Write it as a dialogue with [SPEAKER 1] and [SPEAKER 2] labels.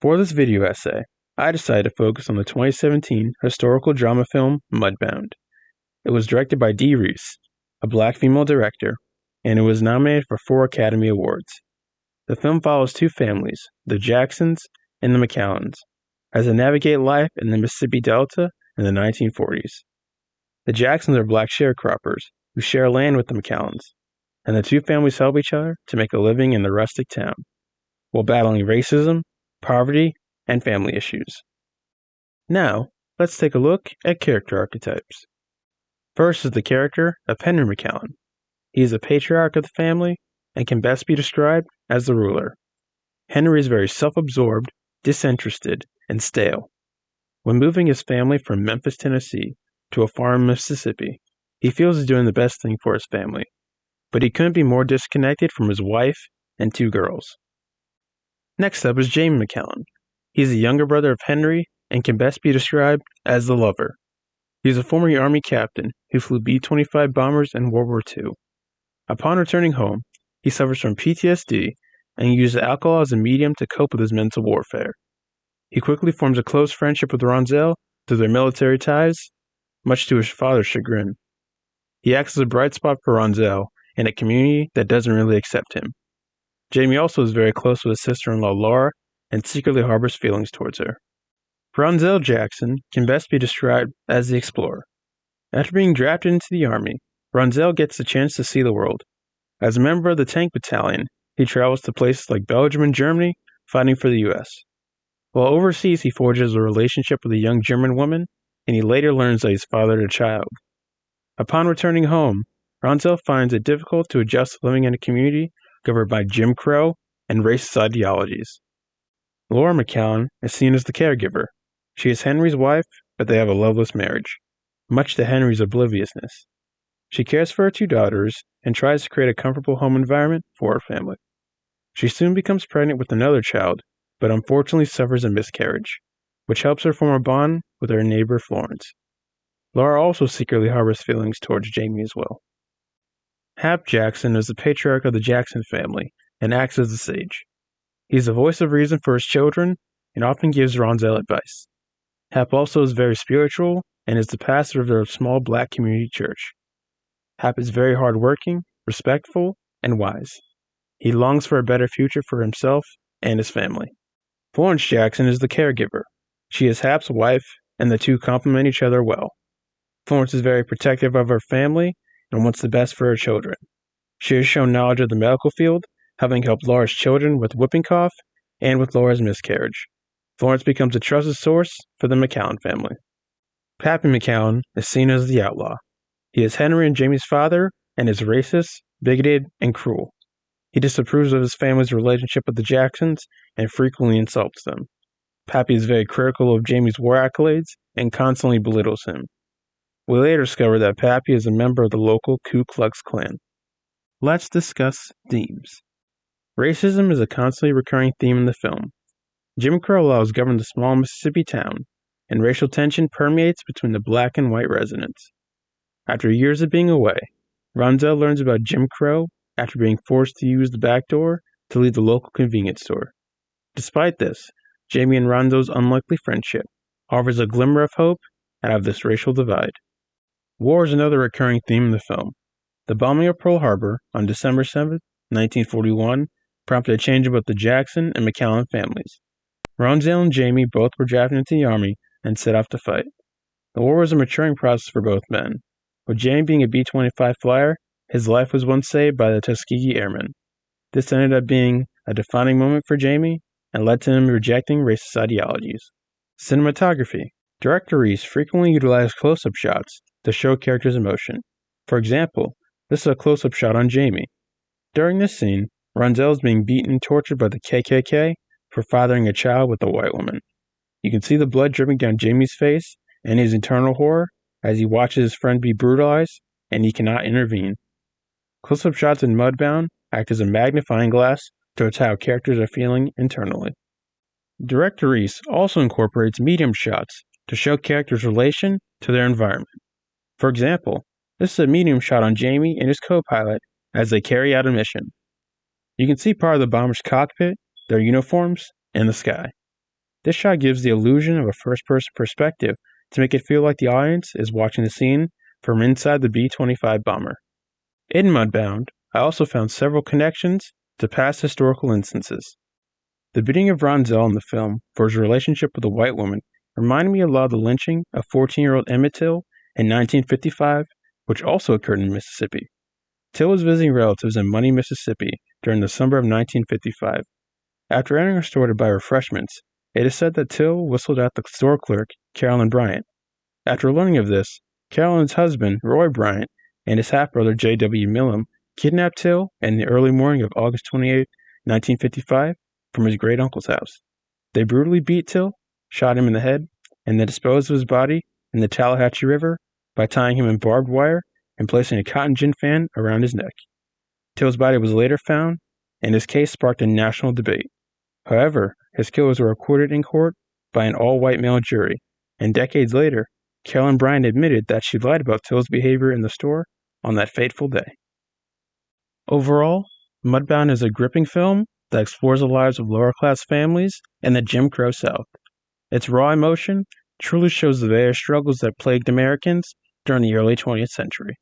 [SPEAKER 1] For this video essay, I decided to focus on the 2017 historical drama film Mudbound. It was directed by Dee Reese, a black female director, and it was nominated for 4 Academy Awards. The film follows 2 families, the Jacksons and the McCallans, as they navigate life in the Mississippi Delta in the 1940s. The Jacksons are black sharecroppers who share land with the McCallans, and the 2 families help each other to make a living in the rustic town, while battling racism, poverty, and family issues. Now, let's take a look at character archetypes. First is the character of Henry McCallan. He is the patriarch of the family and can best be described as the ruler. Henry is very self-absorbed, disinterested, and stale. When moving his family from Memphis, Tennessee to a farm in Mississippi, he feels he's doing the best thing for his family, but he couldn't be more disconnected from his wife and 2 girls. Next up is Jamie McCallan. He's the younger brother of Henry and can best be described as the lover. He is a former Army captain who flew B-25 bombers in World War II. Upon returning home, he suffers from PTSD and uses alcohol as a medium to cope with his mental warfare. He quickly forms a close friendship with Ronzel through their military ties, much to his father's chagrin. He acts as a bright spot for Ronzel in a community that doesn't really accept him. Jamie also is very close with his sister-in-law Laura and secretly harbors feelings towards her. Ronzel Jackson can best be described as the explorer. After being drafted into the Army, Ronzel gets the chance to see the world. As a member of the Tank Battalion, he travels to places like Belgium and Germany, fighting for the U.S. While overseas, he forges a relationship with a young German woman, and he later learns that he's fathered a child. Upon returning home, Ronzel finds it difficult to adjust to living in a community governed by Jim Crow and racist ideologies. Laura McCallan is seen as the caregiver. She is Henry's wife, but they have a loveless marriage, much to Henry's obliviousness. She cares for her 2 daughters and tries to create a comfortable home environment for her family. She soon becomes pregnant with another child, but unfortunately suffers a miscarriage, which helps her form a bond with her neighbor Florence. Laura also secretly harbors feelings towards Jamie as well. Hap Jackson is the patriarch of the Jackson family and acts as the sage. He is the voice of reason for his children and often gives Ronzel advice. Hap also is very spiritual and is the pastor of their small black community church. Hap is very hardworking, respectful, and wise. He longs for a better future for himself and his family. Florence Jackson is the caregiver. She is Hap's wife, and the 2 complement each other well. Florence is very protective of her family and wants the best for her children. She has shown knowledge of the medical field, having helped Laura's children with whooping cough and with Laura's miscarriage. Florence becomes a trusted source for the McCallan family. Pappy McCallan is seen as the outlaw. He is Henry and Jamie's father and is racist, bigoted, and cruel. He disapproves of his family's relationship with the Jacksons and frequently insults them. Pappy is very critical of Jamie's war accolades and constantly belittles him. We later discover that Pappy is a member of the local Ku Klux Klan. Let's discuss themes. Racism is a constantly recurring theme in the film. Jim Crow laws govern the small Mississippi town, and racial tension permeates between the black and white residents. After years of being away, Ronzel learns about Jim Crow after being forced to use the back door to leave the local convenience store. Despite this, Jamie and Ronzel's unlikely friendship offers a glimmer of hope out of this racial divide. War is another recurring theme in the film. The bombing of Pearl Harbor on December 7, 1941, prompted a change in both the Jackson and McCallan families. Ronzel and Jamie both were drafted into the Army and set off to fight. The war was a maturing process for both men. With Jamie being a B-25 flyer, his life was once saved by the Tuskegee Airmen. This ended up being a defining moment for Jamie and led to him rejecting racist ideologies. Cinematography. Director Reese frequently utilized close-up shots to show characters' emotion. For example, this is a close-up shot on Jamie. During this scene, Ronzel is being beaten and tortured by the KKK for fathering a child with a white woman. You can see the blood dripping down Jamie's face and his internal horror as he watches his friend be brutalized, and he cannot intervene. Close-up shots in Mudbound act as a magnifying glass towards how characters are feeling internally. Director Reese also incorporates medium shots to show characters' relation to their environment. For example, this is a medium shot on Jamie and his co-pilot as they carry out a mission. You can see part of the bomber's cockpit, their uniforms, and the sky. This shot gives the illusion of a first-person perspective to make it feel like the audience is watching the scene from inside the B-25 bomber. In Mudbound, I also found several connections to past historical instances. The beating of Ronzel in the film for his relationship with a white woman reminded me a lot of the lynching of 14-year-old Emmett Till in 1955, which also occurred in Mississippi. Till was visiting relatives in Money, Mississippi during the summer of 1955. After entering a store to buy refreshments, it is said that Till whistled at the store clerk, Carolyn Bryant. After learning of this, Carolyn's husband, Roy Bryant, and his half-brother, J.W. Millam, kidnapped Till in the early morning of August 28, 1955, from his great-uncle's house. They brutally beat Till, shot him in the head, and then disposed of his body in the Tallahatchie River by tying him in barbed wire and placing a cotton gin fan around his neck. Till's body was later found, and his case sparked a national debate. However, his killers were acquitted in court by an all-white male jury, and decades later, Carolyn Bryant admitted that she lied about Till's behavior in the store on that fateful day. Overall, Mudbound is a gripping film that explores the lives of lower-class families in the Jim Crow South. Its raw emotion truly shows the various struggles that plagued Americans during the early 20th century.